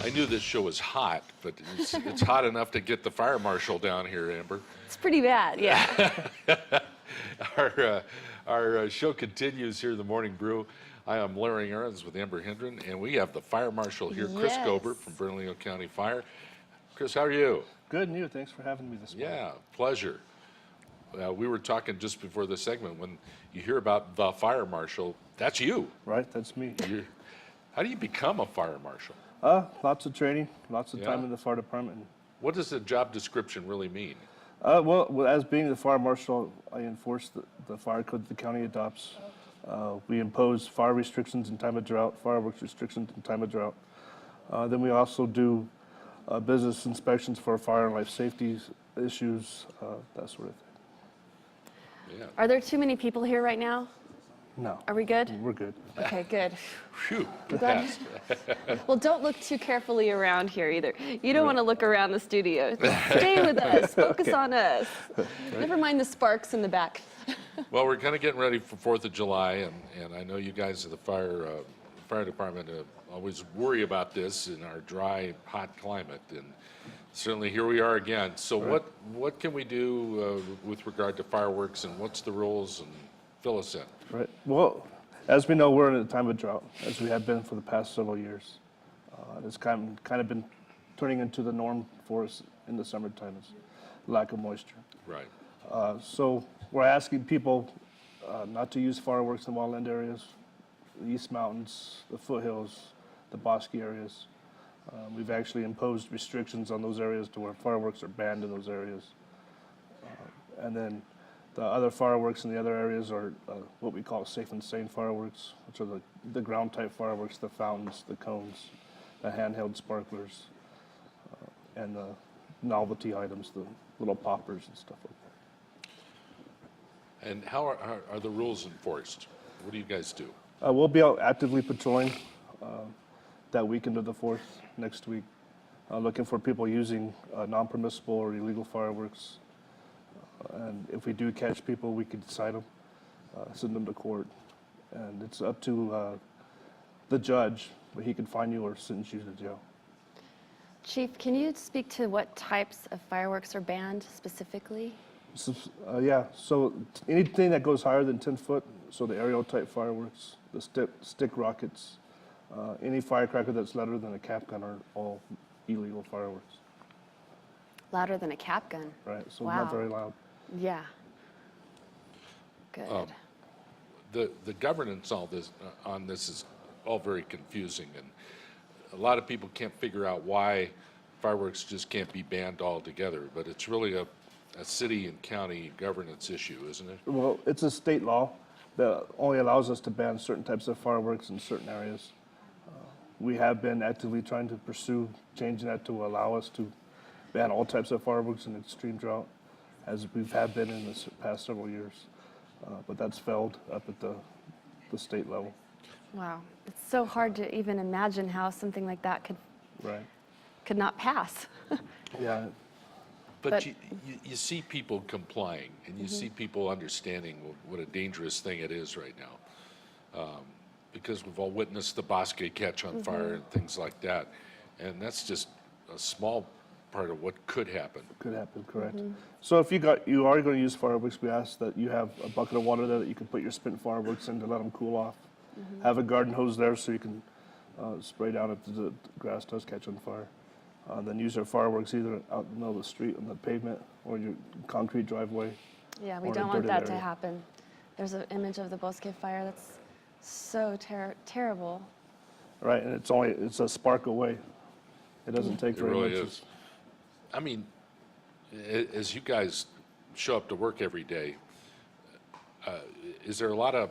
I knew this show was hot, but it's hot enough to get the fire marshal down here, Amber. It's pretty bad, yeah. Our show continues here in the Morning Brew. I am Larry Aarons with Amber Hendren, and we have the fire marshal here, Chris Yes. Gober from Bernalillo County Fire. Chris, how are you? Good, and you? Thanks for having me this morning. Yeah, pleasure. We were talking just before the segment, when you hear about the fire marshal, that's you. Right, that's me. How do you become a fire marshal? Lots of training, lots of time Yeah. in the fire department. What does the job description really mean? Well, as being the fire marshal, I enforce the fire code the county adopts. We impose fire restrictions in time of drought, fireworks restrictions in time of drought. Then we also do business inspections for fire and life safety issues, that sort of thing. Yeah. Are there too many people here right now? No. Are we good? We're good. Okay, good. Phew, glad- fast. Well, don't look too carefully around here either. You don't want to look around the studio. Stay with us. Focus on us. Never mind the sparks in the back. Well, we're kind of getting ready for 4th of July, and I know you guys at the fire department always worry about this in our dry, hot climate, and certainly here we are again. So Right. what can we do with regard to fireworks, and what's the rules, and fill us in? Right. Well, as we know, we're in a time of drought, as we have been for the past several years. It's kind of been turning into the norm for us in the summertime, is lack of moisture. Right. So we're asking people not to use fireworks in wildland areas, the East Mountains, the foothills, the bosky areas. We've actually imposed restrictions on those areas to where fireworks are banned in those areas. And then the other fireworks in the other areas are what we call safe and sane fireworks, which are the ground type fireworks, the fountains, the cones, the handheld sparklers, and the novelty items, the little poppers and stuff like that. And how are the rules enforced? What do you guys do? We'll be out actively patrolling that weekend of the 4th, next week, looking for people using non-permissible or illegal fireworks. And if we do catch people, we could cite them, send them to court. And it's up to the judge, but he can fine you or sentence you to jail. Chief, can you speak to what types of fireworks are banned specifically? So, yeah, so anything that goes higher than 10 foot, so the aerial type fireworks, the stick rockets, any firecracker that's louder than a cap gun are all illegal fireworks, Louder than a cap gun. right? So Wow. not very loud. Yeah. Good. The governance on this is all very confusing, and a lot of people can't figure out why fireworks just can't be banned altogether, but it's really a city and county governance issue, isn't it? Well, it's a state law that only allows us to ban certain types of fireworks in certain areas. We have been actively trying to pursue changing that to allow us to ban all types of fireworks in extreme drought, as we have been in the past several years. But that's failed up at the state level. Wow. It's so hard to even imagine how something like that Right. could not pass. Yeah. But But- you see people complying, and you see people understanding what a dangerous thing it is right now. Because we've all witnessed the bosque catch on fire and things like that. And that's just a small part of what could happen. Could happen, correct. So if you are going to use fireworks, we ask that you have a bucket of water there that you can put your spent fireworks in to let them cool off. Have a garden hose there so you can spray down if the grass does catch on fire. Then use your fireworks either out in the middle of the street on the pavement or your concrete driveway. Yeah, we Or in a don't want dirty that to area. happen. There's an image of the Bosque fire that's so terrible. Right, and it's a spark away. It doesn't take It very really much. is. I mean, as you guys show up to work every day, is there a lot of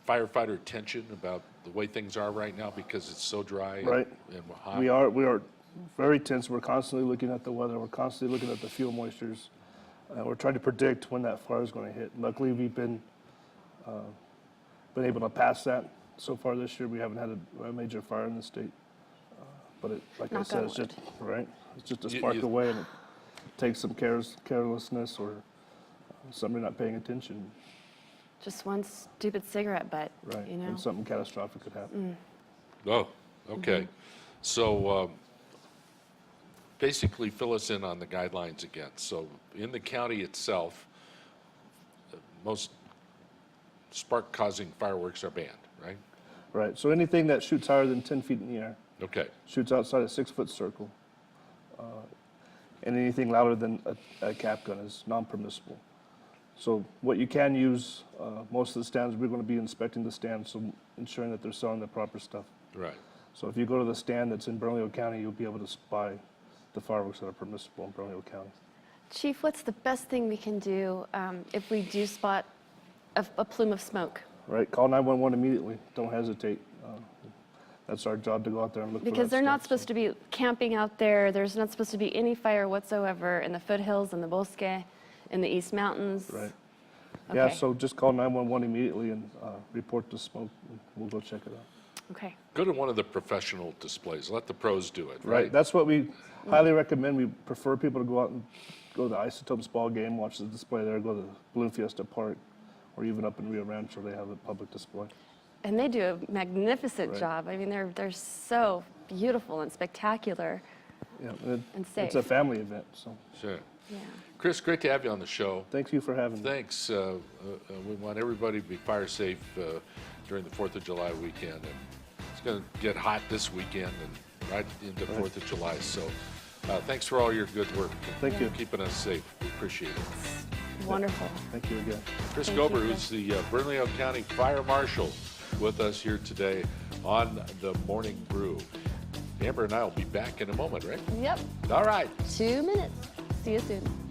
firefighter tension about the way things are right now because it's so dry Right. and hot? We are very tense. We're constantly looking at the weather. We're constantly looking at the fuel moistures. We're trying to predict when that fire is going to hit. Luckily, we've been able to pass that. So far this year, we haven't had a major fire in the state. But like I Knock said, on it's wood. just right. It's just a You- spark you- away, and it takes some carelessness or somebody not paying attention. Just one stupid cigarette butt, Right, you know? and something catastrophic could happen. Oh, okay. So basically fill us in on the guidelines again. So in the county itself, most spark-causing fireworks are banned, right? Right, so anything that shoots higher than 10 feet in the air, Okay, shoots outside a 6-foot circle, and anything louder than a cap gun is non-permissible. So what you can use, most of the stands, we're going to be inspecting the stands, so ensuring that they're selling the proper stuff. right. So if you go to the stand that's in Bernalillo County, you'll be able to buy the fireworks that are permissible in Bernalillo County. Chief, what's the best thing we can do if we do spot a plume of smoke? Right, call 911 immediately, don't hesitate. That's our job, to go out there and look for that Because they're not stuff, so. supposed to be camping out there. There's not supposed to be any fire whatsoever in the foothills, in the Bosque, in the East Mountains. Right. Yeah, Okay. so just call 911 immediately and report the smoke, and we'll go check it out. Okay. Go to one of the professional displays. Let the pros do it, Right, right? that's what we highly recommend. We prefer people to go out and go to the Isotopes ball game, watch the display there, go to the Balloon Fiesta Park, or even up in Rio Rancho, they have a public display. And they do a magnificent Right. job. I mean, they're so beautiful and spectacular. Yeah, And it's a safe. family event, so Sure. Yeah. Chris, great to have you on the show. thank you for having me. Thanks. We want everybody to be fire safe during the 4th of July weekend. And it's going to get hot this weekend and right into 4th of July. So thanks for all your good work. and Thank you. Keeping us safe. We appreciate it. Wonderful. Thank you again. Chris Thank you, Gober, Chris. who's the Bernalillo County Fire Marshal, with us here today on the Morning Brew. Amber and I will be back in a moment, right? Yep. All right. 2 minutes. See you soon.